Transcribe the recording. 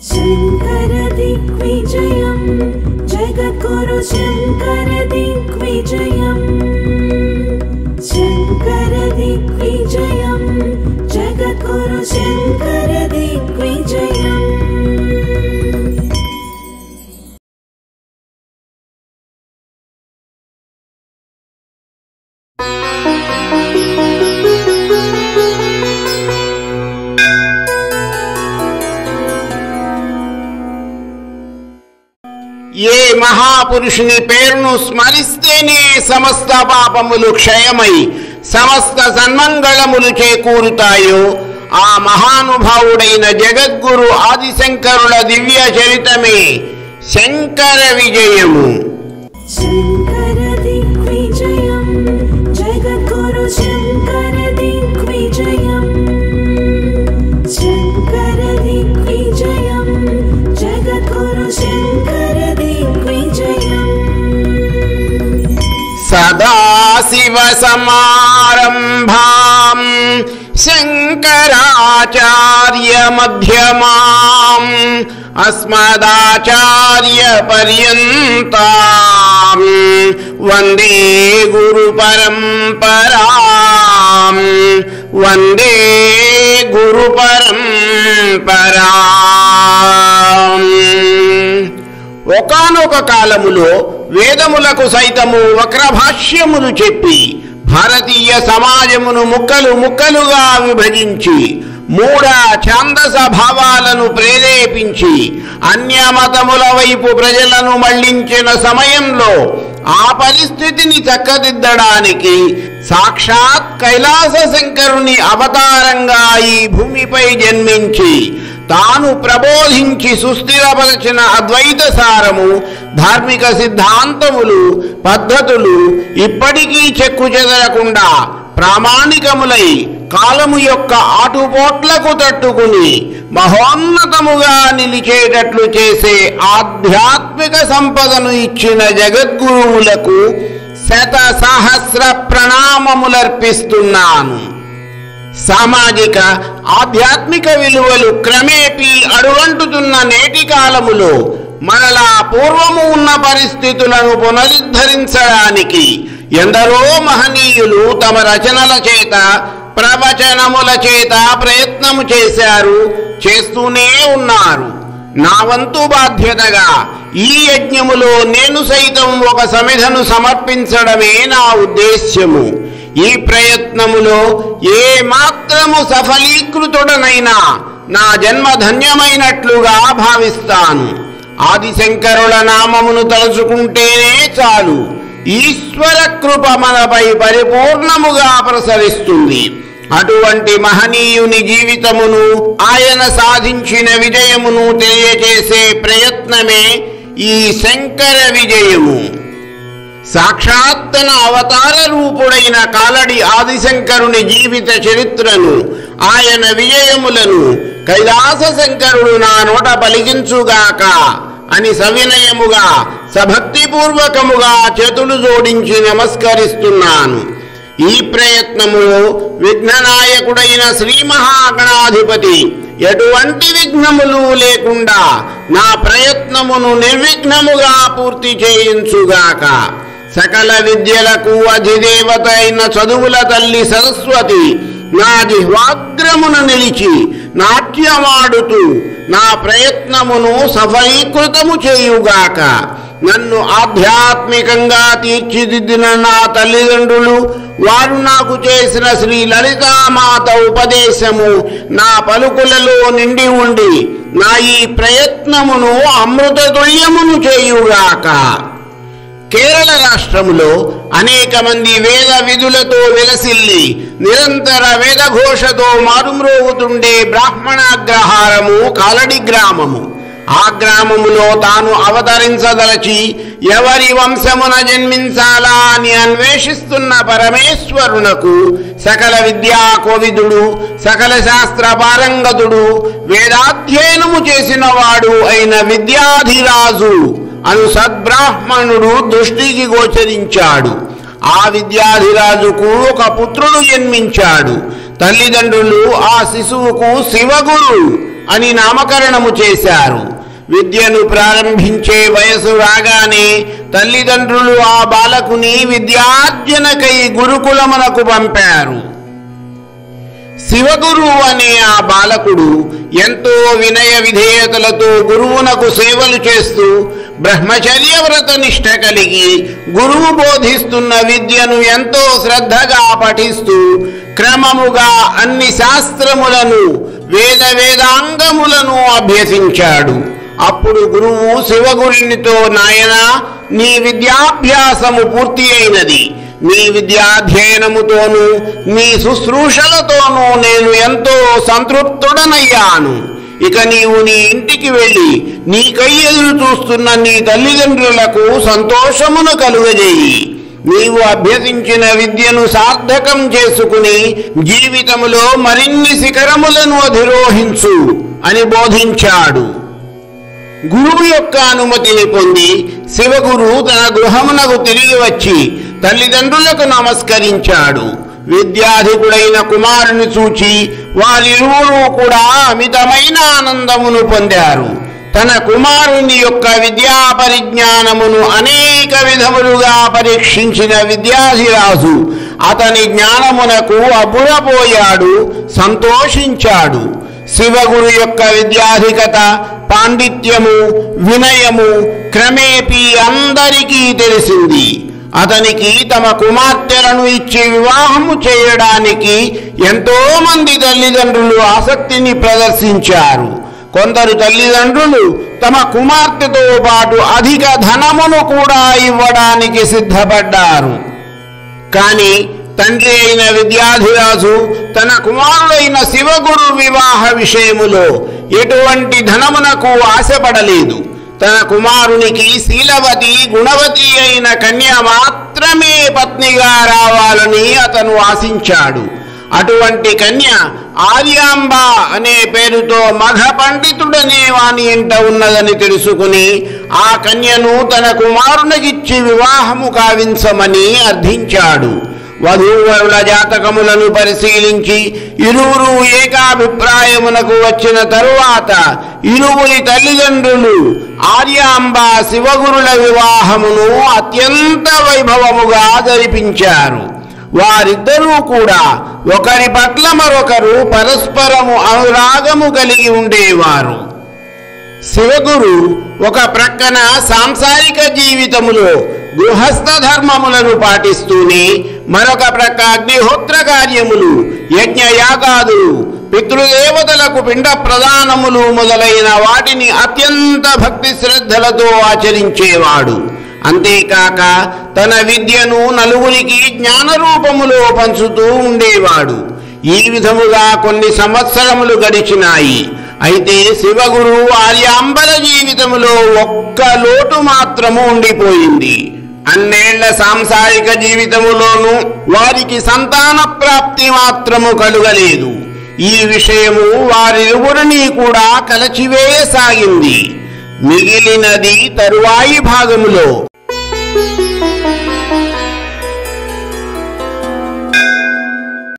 शंकर दिग्विजयं जगद्गुरु शंकर दिग्विजयं शंकर दिग्विजयं जगद्गुरु शंकर दिग्विजयं ఏ మహాపురుషుని పేరును స్మరిస్తేనే సమస్త పాపములు క్షయమై సమస్త సన్మంగళములు చేకూరుతాయో ఆ మహానుభావుడైన జగద్గురు ఆదిశంకరుల దివ్య చరితమే శంకర విజయము. शंकर दिग्विजयं जगद्गुरु शंकर दिग्विजयं शंकर दिग्विजयं जगद्गुरु शंकर दिग्विजयं సదాశివ సమారంభాం శంకరాచార్య మధ్యమాం అస్మదాచార్య పర్యంతాం వందే గురు పరంపరాం వందే గురు పరంపరాం. ఒకానొక కాలములో వేదములకు సైతము వక్రభాష్యములు చెప్పి భారతీయ సమాజమును ముక్కలు ముక్కలుగా విభజించి మూఢ ఛాందస భావాలను ప్రేరేపించి అన్యమతముల వైపు ప్రజలను మళ్లించిన సమయంలో ఆ పరిస్థితిని చక్కదిద్దడానికి సాక్షాత్ కైలాస శంకరుని అవతారంగా ఈ భూమిపై జన్మించి తాను ప్రబోధించి సుస్థిరపరచిన అద్వైత సారము ధార్మిక సిద్ధాంతములు పద్ధతులు ఇప్పటికీ చెక్కు చెదరకుండా ప్రామాణికములై కాలము యొక్క ఆటుపోట్లకు తట్టుకుని మహోన్నతముగా నిలిచేటట్లు చేసే ఆధ్యాత్మిక సంపదను ఇచ్చిన జగద్గురువులకు శత సహస్ర ప్రణామములర్పిస్తున్నాను. సామాజిక ఆధ్యాత్మిక విలువలు క్రమేపీ అడుగంటుతున్న నేటి కాలములో మరలా పూర్వము ఉన్న పరిస్థితులను పునరుద్ధరించడానికి ఎందరో మహనీయులు తమ రచనల చేత ప్రవచనముల చేత ప్రయత్నము చేశారు, చేస్తూనే ఉన్నారు. నా వంతు బాధ్యతగా ఈ యజ్ఞములో నేను సైతం ఒక సమిధను సమర్పించడమే నా ఉద్దేశ్యము. ఈ ప్రయత్నములో ఏ మాత్రము సఫలీకృతుడనైనా నా జన్మ ధన్యమైనట్లుగా భావిస్తాను. ఆదిశంకరుల నామమును తలుచుకుంటేనే చాలు, ఈశ్వర కృప మనపై పరిపూర్ణముగా ప్రసరిస్తుంది. అటువంటి మహనీయుని జీవితమును ఆయన సాధించిన విజయమును తెలియజేసే ప్రయత్నమే ఈ శంకర విజయము. సాక్షాత్ తన అవతార రూపుడైన కాలడి ఆదిశంకరుని జీవిత చరిత్రను, ఆయన విజయములను కైలాస శంకరుడు నా నోట పలికించుగాక అని సవినయముగా సభక్తిపూర్వకముగా చేతులు జోడించి నమస్కరిస్తున్నాను. ఈ ప్రయత్నములో విఘ్ననాయకుడైన శ్రీ మహాగణాధిపతి ఎటువంటి విఘ్నములు లేకుండా నా ప్రయత్నమును నిర్విఘ్నముగా పూర్తి చేయించుగాక. సకల విద్యలకు అధిదేవత అయిన చదువుల తల్లి సరస్వతి నా జిహ్వాగ్రమున నిలిచి నాట్యమాడుతూ నా ప్రయత్నమును సఫలీకృతము చేయుగాక. నన్ను ఆధ్యాత్మికంగా తీర్చిదిద్దిన నా తల్లిదండ్రులు, వారు నాకు చేసిన శ్రీ లలితామాత ఉపదేశము నా పలుకులలో నిండి ఉండి నా ఈ ప్రయత్నమును అమృతతుల్యమును చేయుగాక. కేరళ రాష్ట్రములో అనేక మంది వేద విధులతో విలసిల్లి నిరంతర వేదఘోషతో మారుమ్రోగుతుండే బ్రాహ్మణాగ్రహారము కాలడి గ్రామము. ఆ గ్రామములో తాను అవతరించదలచి ఎవరి వంశమున జన్మించాలా అని అన్వేషిస్తున్న పరమేశ్వరునకు సకల విద్యా కోవిదుడు, సకల శాస్త్ర పారంగతుడు, వేదాధ్యయనము చేసిన వాడు అయిన విద్యాధిరాజు అను సద్బ్రాహ్మణుడు దృష్టికి గోచరించాడు. ఆ విద్యాధిరాజుకు ఒక పుత్రుడు జన్మించాడు. తల్లిదండ్రులు ఆ శిశువుకు శివగురు అని నామకరణము చేశారు. విద్యను ప్రారంభించే వయసు రాగానే తల్లిదండ్రులు ఆ బాలకుని విద్యార్జనకై గురుకులమునకు పంపారు. శివగురు అనే ఆ బాలకుడు ఎంతో వినయ విధేయతలతో గురువునకు సేవలు చేస్తూ బ్రహ్మచర్య వ్రత నిష్ఠ కలిగి గురువు బోధిస్తున్న విద్యను ఎంతో శ్రద్ధగా పఠిస్తూ క్రమముగా అన్ని శాస్త్రములను వేదాంగములను అభ్యసించాడు. అప్పుడు గురువు శివగురునితో, నాయనా, నీ విద్యాభ్యాసము పూర్తి అయినది. నీ విద్యాధ్యయనముతోనూ నీ శుశ్రూషలతోనూ నేను ఎంతో సంతృప్తుడనయ్యాను. ఇక నీవు నీ ఇంటికి వెళ్ళి నీకై ఎదురు చూస్తున్న నీ తల్లిదండ్రులకు సంతోషమును కలుగజేయి. నీవు అభ్యసించిన విద్యను సార్థకం చేసుకుని జీవితములో మరిన్ని శిఖరములను అధిరోహించు అని బోధించాడు. గురువు యొక్క అనుమతిని పొంది శివగురు తన గృహమునకు తిరిగి వచ్చి తల్లిదండ్రులకు నమస్కరించాడు. విద్యాధికుడైన కుమారుని చూచి వారిరువురు కూడా అమితమైన ఆనందమును పొందారు. తన కుమారుని యొక్క విద్యా పరిజ్ఞానమును అనేక విధములుగా పరీక్షించిన విద్యాధిరాజు అతని జ్ఞానమునకు అబ్బురపోయాడు, సంతోషించాడు. శివగురు యొక్క విద్యాధికత, పాండిత్యము, వినయము క్రమేపీ అందరికీ తెలిసింది. అతనికి తమ కుమార్తెలను ఇచ్చి వివాహము చేయడానికి ఎంతో మంది తల్లిదండ్రులు ఆసక్తిని ప్రదర్శించారు. కొందరు తల్లిదండ్రులు తమ కుమార్తెతో పాటు అధిక ధనమును కూడా ఇవ్వడానికి సిద్ధపడ్డారు. కానీ తండ్రి అయిన విద్యాధిరాజు తన కుమారుడైన శివగురు వివాహ విషయములో ఎటువంటి ధనమునకు ఆశపడలేదు. తన కుమారునికి శీలవతి, గుణవతి అయిన కన్య మాత్రమే పత్నిగా రావాలని అతను ఆశించాడు. అటువంటి కన్య ఆర్యాంబ అనే పేరుతో మగ పండితుడనే వాని ఇంట ఉన్నదని తెలుసుకుని ఆ కన్యను తన కుమారునికిచ్చి వివాహము కావించమని అర్థించాడు. వధూవరుల జాతకములను పరిశీలించి ఇరువురు ఏకాభిప్రాయమునకు వచ్చిన తరువాత ఇరువురి తల్లిదండ్రులు ఆర్యాంబ శివగురుల వివాహమును అత్యంత వైభవముగా జరిపించారు. వారిద్దరూ కూడా ఒకరి పట్ల మరొకరు పరస్పరము అనురాగము కలిగి ఉండేవారు. శివగురు ఒక ప్రక్కన సాంసారిక జీవితములో గృహస్థ ధర్మములను పాటిస్తూనే మరొక ప్రక్క అగ్నిహోత్ర కార్యములు, యజ్ఞయాగాదులు, పితృదేవతలకు పిండ ప్రదానములు మొదలైన వాటిని అత్యంత భక్తి శ్రద్ధలతో ఆచరించేవాడు. అంతేకాక తన విద్యను నలుగురికి జ్ఞానరూపములో పంచుతూ ఉండేవాడు. ఈ విధముగా కొన్ని సంవత్సరములు గడిచినాయి. అయితే శివగురు ఆర్యాంబల జీవితములో ఒక్క లోటు మాత్రము ఉండిపోయింది. అన్నేళ్ల సాంసారిక జీవితములోనూ వారికి సంతాన ప్రాప్తి మాత్రము కలుగలేదు. ఈ విషయము వారిరువురిని కూడా కలచివేయసాగింది. మిగిలినది తరువాయి భాగములో.